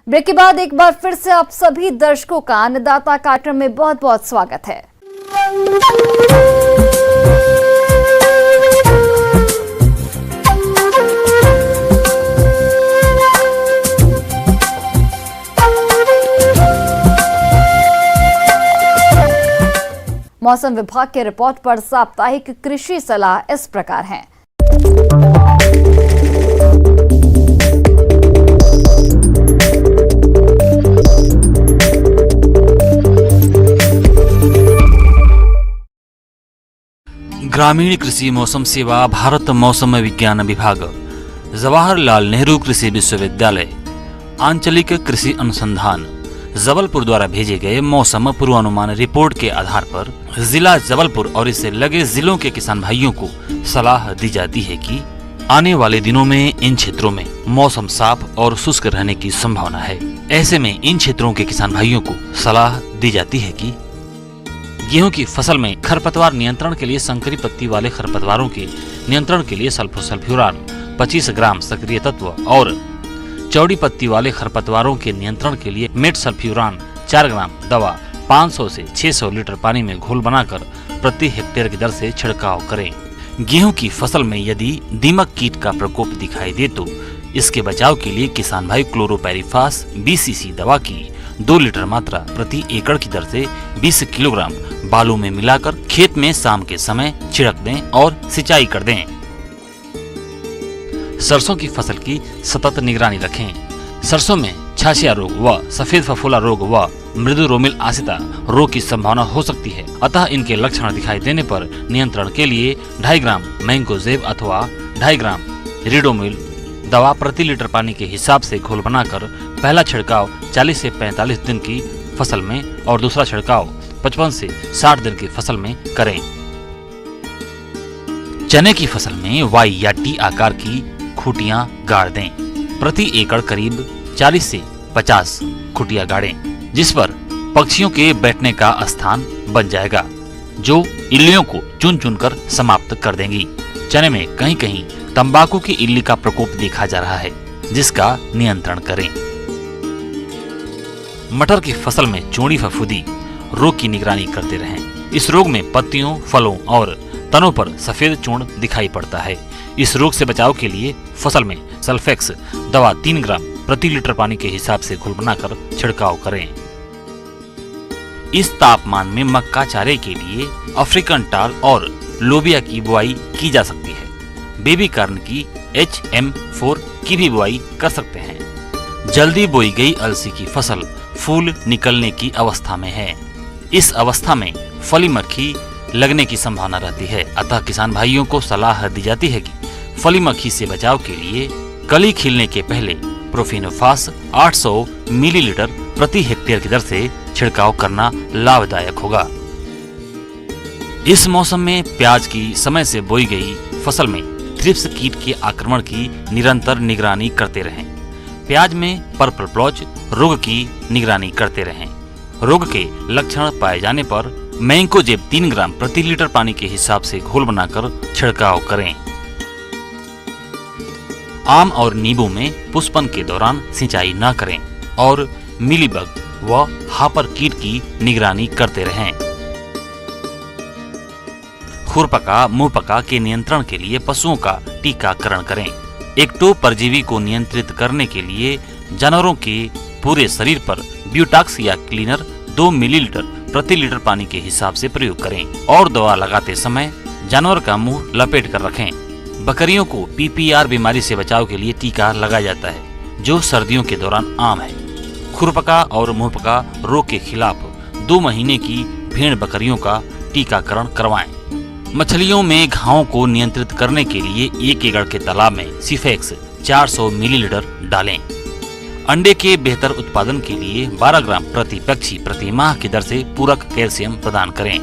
Break के बाद एक बार फिर से आप सभी दर्शकों का अन्नदाता कार्यक्रम में बहुत बहुत स्वागत है। मौसम विभाग के रिपोर्ट पर साप्ताहिक कृषि सलाह इस प्रकार है। ग्रामीण कृषि मौसम सेवा, भारत मौसम विज्ञान विभाग, जवाहरलाल नेहरू कृषि विश्वविद्यालय, आंचलिक कृषि अनुसंधान जबलपुर द्वारा भेजे गए मौसम पूर्वानुमान रिपोर्ट के आधार पर जिला जबलपुर और इससे लगे जिलों के किसान भाइयों को सलाह दी जाती है कि आने वाले दिनों में इन क्षेत्रों में मौसम साफ और शुष्क रहने की संभावना है। ऐसे में इन क्षेत्रों के किसान भाइयों को सलाह दी जाती है कि गेहूं की फसल में खरपतवार नियंत्रण के लिए संकरी पत्ती वाले खरपतवारों के नियंत्रण के लिए सल्फोसल्फ्यूरान 25 ग्राम सक्रिय तत्व और चौड़ी पत्ती वाले खरपतवारों के नियंत्रण के लिए मेटसल्फ्यूरान 4 ग्राम दवा 500 से 600 लीटर पानी में घोल बनाकर प्रति हेक्टेयर की दर से छिड़काव करें। गेहूं की फसल में यदि दीमक कीट का प्रकोप दिखाई दे तो इसके बचाव के लिए किसान भाई क्लोरोपैरिफास 20 सीसी दवा की 2 लीटर मात्रा प्रति एकड़ की दर से 20 किलोग्राम बालू में मिलाकर खेत में शाम के समय छिड़क दें और सिंचाई कर दें। सरसों की फसल की सतत निगरानी रखें। सरसों में छाछिया रोग व सफेद फफोला रोग व मृदु रोमिल आसिता रोग की संभावना हो सकती है, अतः इनके लक्षण दिखाई देने पर नियंत्रण के लिए 2.5 ग्राम मैंकोजेब अथवा 2.5 ग्राम रिडोमिल दवा प्रति लीटर पानी के हिसाब से घोल बनाकर पहला छिड़काव 40 से 45 दिन की फसल में और दूसरा छिड़काव 55 से 60 दिन की फसल में करें। चने की फसल में वाई या टी आकार की खूटियां गाड़ दें। प्रति एकड़ करीब 40 से 50 खूटियां गाड़ें, जिस पर पक्षियों के बैठने का स्थान बन जाएगा, जो इल्लियों को चुन चुन कर समाप्त कर देंगी। चने में कहीं कहीं तंबाकू की इल्ली का प्रकोप देखा जा रहा है, जिसका नियंत्रण करें। मटर की फसल में चोड़ी फफूंदी रोग की निगरानी करते रहें। इस रोग में पत्तियों, फलों और तनों पर सफेद चूर्ण दिखाई पड़ता है। इस रोग से बचाव के लिए फसल में सल्फेक्स दवा 3 ग्राम प्रति लीटर पानी के हिसाब से घोल बनाकर छिड़काव करें। इस तापमान में मक्का चारे के लिए अफ्रीकन टाल और लोबिया की बुआई की जा सकती है। बेबी कार्न की HM4 की भी बुआई कर सकते हैं। जल्दी बोई गई अलसी की फसल फूल निकलने की अवस्था में है। इस अवस्था में फली मक्खी लगने की संभावना रहती है, अतः किसान भाइयों को सलाह दी जाती है कि फली मक्खी से बचाव के लिए कली खिलने के पहले प्रोफिनोफास 800 मिलीलीटर प्रति हेक्टेयर की दर से छिड़काव करना लाभदायक होगा। इस मौसम में प्याज की समय से बोई गई फसल में थ्रिप्स कीट के आक्रमण की निरंतर निगरानी करते रहें। प्याज में पर्पल ब्लॉच रोग की निगरानी करते रहें। रोग के लक्षण पाए जाने पर मैंकोजेब 3 ग्राम प्रति लीटर पानी के हिसाब से घोल बनाकर छिड़काव करें। आम और नींबू में पुष्पन के दौरान सिंचाई न करें और मिलीबग व हापर कीट की निगरानी करते रहें। खुरपका मुंहपका के नियंत्रण के लिए पशुओं का टीकाकरण करें। एक्टो परजीवी को नियंत्रित करने के लिए जानवरों के पूरे शरीर पर ब्यूटाक्स या क्लीनर 2 मिलीलीटर प्रति लीटर पानी के हिसाब से प्रयोग करें और दवा लगाते समय जानवर का मुंह लपेट कर रखें। बकरियों को PPR बीमारी से बचाव के लिए टीका लगाया जाता है, जो सर्दियों के दौरान आम है। खुरपका और मुंहपका रोग के खिलाफ 2 महीने की भेड़ बकरियों का टीकाकरण करवाएं। मछलियों में घावों को नियंत्रित करने के लिए 1 एकड़ के तालाब में सिफेक्स 400 मिलीलीटर डालें। अंडे के बेहतर उत्पादन के लिए 12 ग्राम प्रति पक्षी प्रति माह की दर से पूरक कैल्शियम प्रदान करें।